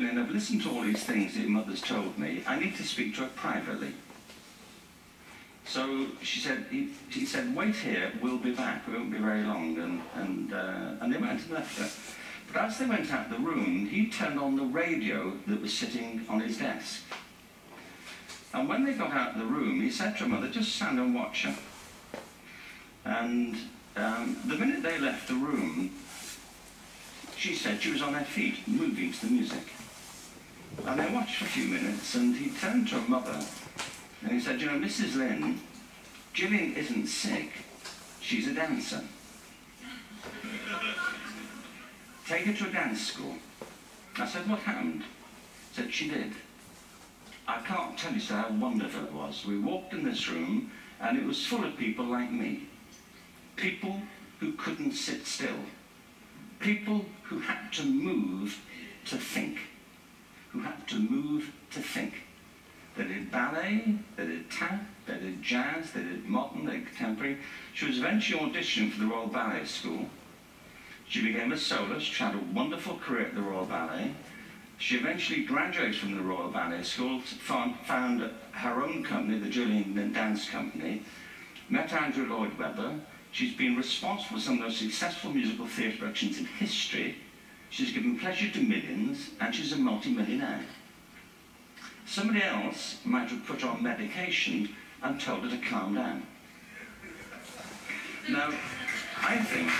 And I've listened to all these things that your mother's told me. I need to speak to her privately. So she said, he said, wait here, we'll be back. We won't be very long. And they went and left her. But as they went out the room, he turned on the radio that was sitting on his desk. And when they got out of the room, he said to her mother, just stand and watch her. And the minute they left the room, she said she was on her feet, moving to the music. And they watched for a few minutes, and he turned to her mother, and he said, you know, Mrs. Lynn, Gillian isn't sick, she's a dancer. Take her to a dance school. I said, what happened? He said, she did. I can't tell you so how wonderful it was. We walked in this room, and it was full of people like me. People who couldn't sit still. People who had to move to think. Who had to move to think. They did ballet, they did tap, they did jazz, they did modern, they did contemporary. She was eventually auditioning for the Royal Ballet School. She became a soloist, she had a wonderful career at the Royal Ballet. She eventually graduated from the Royal Ballet School, found her own company, the Gillian Dance Company, met Andrew Lloyd Webber. She's been responsible for some of the most successful musical theatre productions in history. She's given pleasure to millions, and she's a multi-millionaire. Somebody else might have put her on medication and told her to calm down. Now, I think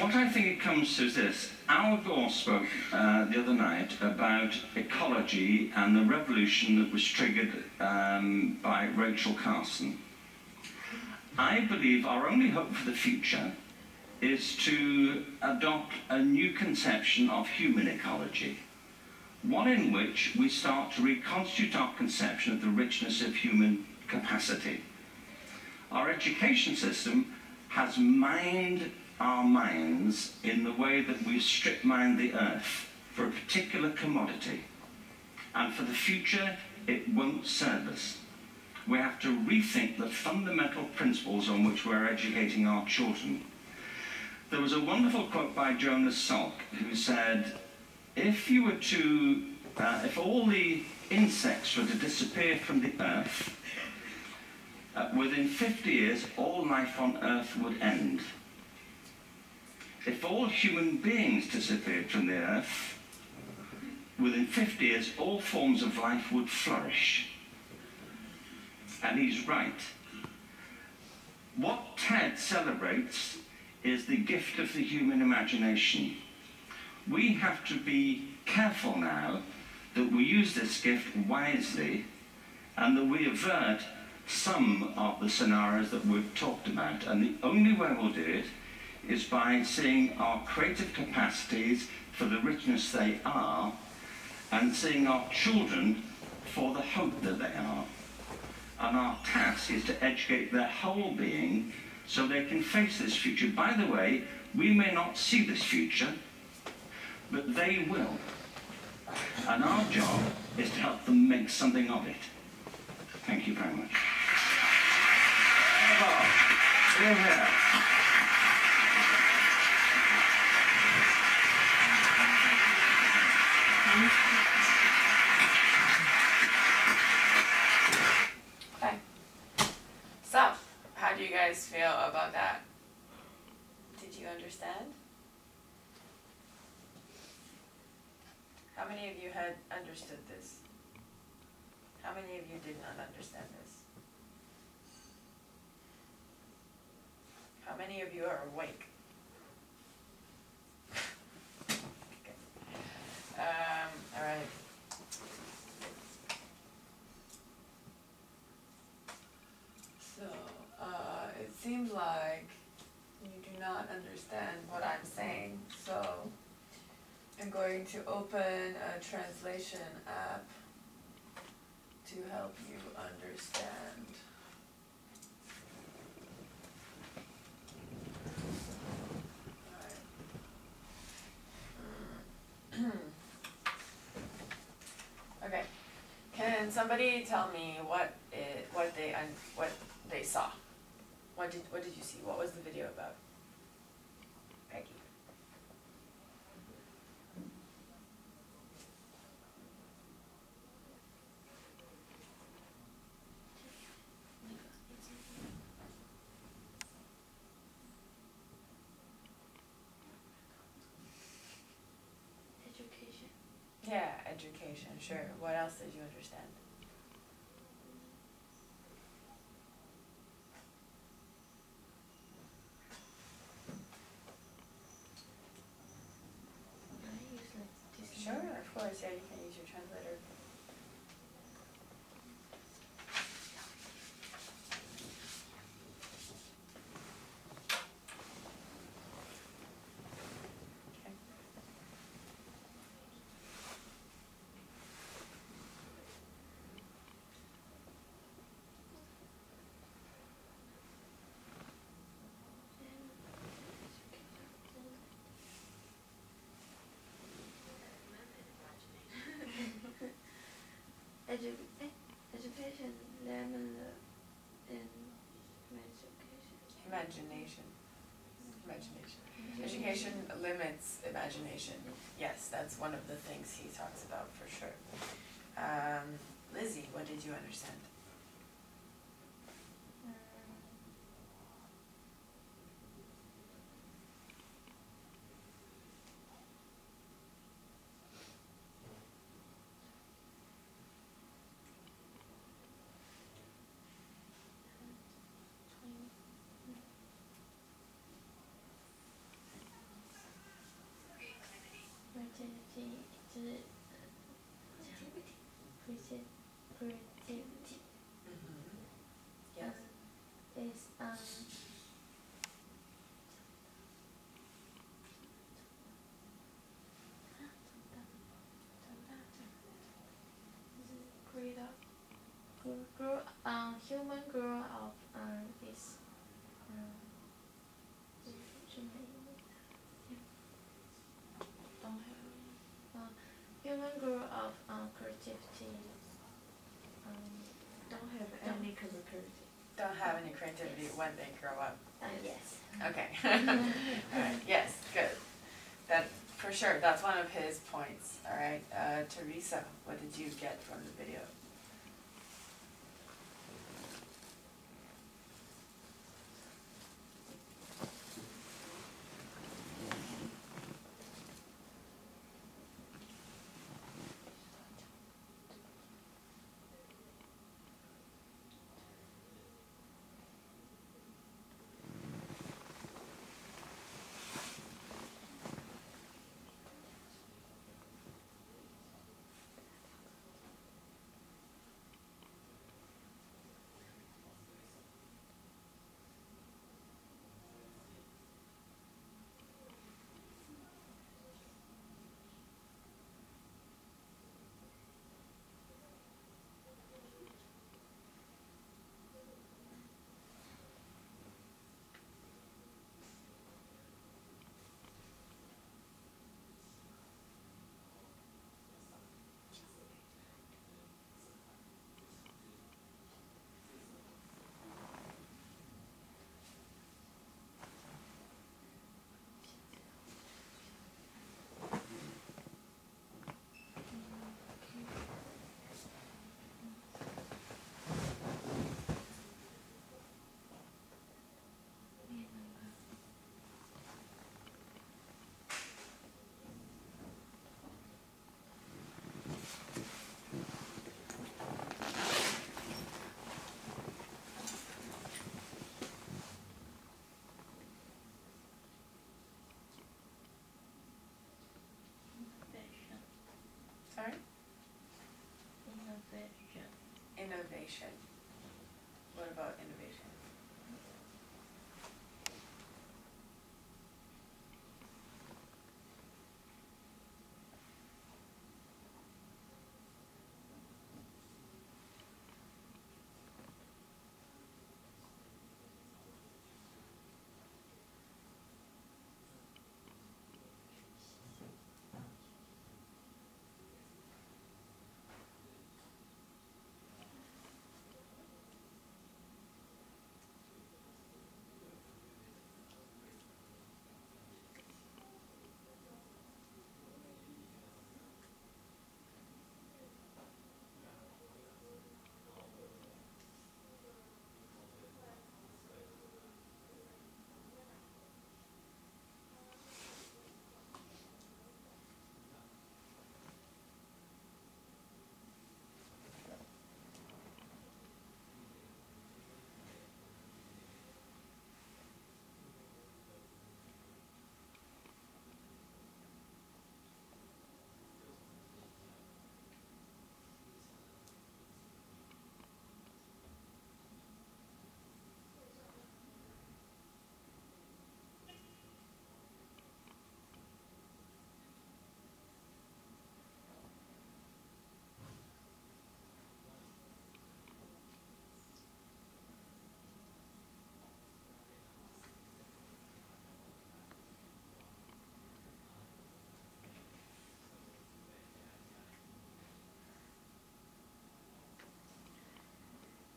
what I think it comes to is this. Al Gore spoke the other night about ecology and the revolution that was triggered by Rachel Carson. I believe our only hope for the future is to adopt a new conception of human ecology, one in which we start to reconstitute our conception of the richness of human capacity. Our education system has mined our minds in the way that we strip mine the earth for a particular commodity. And for the future, it won't serve us. We have to rethink the fundamental principles on which we're educating our children. There was a wonderful quote by Jonas Salk, who said, if all the insects were to disappear from the earth, within 50 years, all life on earth would end. If all human beings disappeared from the earth, within 50 years, all forms of life would flourish. And he's right. What TED celebrates is the gift of the human imagination. We have to be careful now that we use this gift wisely and that we avert some of the scenarios that we've talked about. And the only way we'll do it is by seeing our creative capacities for the richness they are and seeing our children for the hope that they are. And our task is to educate their whole being so they can face this future. By the way, we may not see this future, but they will. And our job is to help them make something of it. Thank you very much. Here, here. Okay. So, how do you guys feel about that? Did you understand? How many of you had understood this? How many of you did not understand this? How many of you are awake? Okay. All right. So, it seems like you do not understand what I'm saying, so I'm going to open a translation app to help you understand. All right. Okay. Can somebody tell me what they saw. What did you see? What was the video about? Peggy. Education. Yeah, education, sure. What else did you understand? Can I use like this? Sure, of course, yeah, you can use your translator. Okay. Education, lemon, and education. Imagination. Education limits imagination. Yes, that's one of the things he talks about for sure. Lizzie, what did you understand? Creativity. Yes. Is human grow up is human grow up creativity don't have any creativity. Don't have any creativity when they grow up. Yes. Okay. Alright, yes, good. That, for sure, that's one of his points. Alright, Teresa, what did you get from the video? Sorry? Innovation. What about innovation?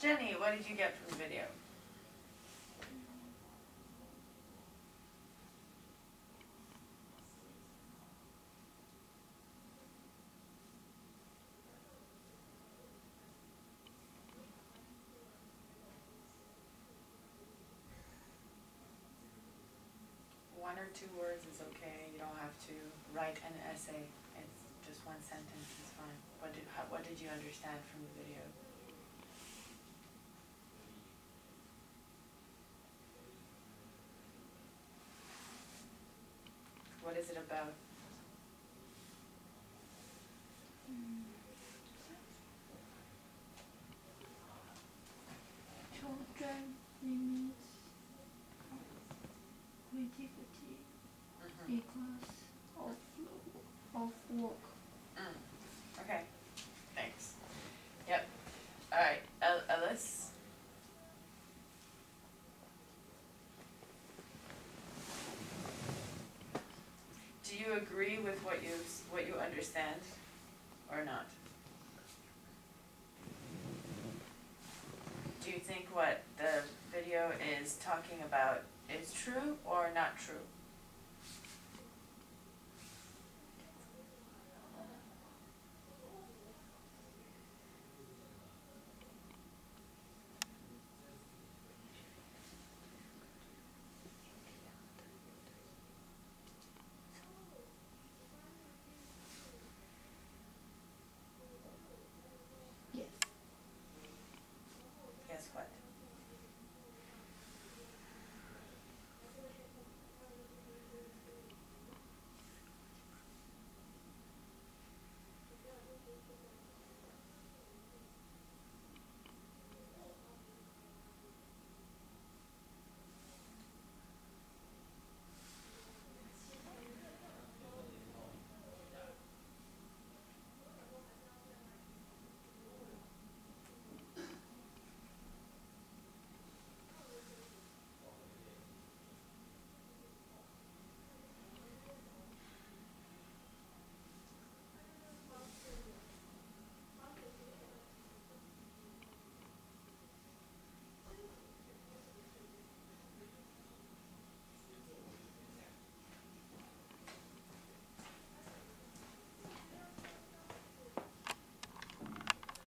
Jenny, what did you get from the video? One or two words is okay. You don't have to write an essay. It's just one sentence is fine. What did you understand from the video? What is it about? Children limits creativity because of work. Okay, thanks. Yep. Alright, Ellis? Do you agree with what you understand or not? Do you think what the video is talking about is true or not true?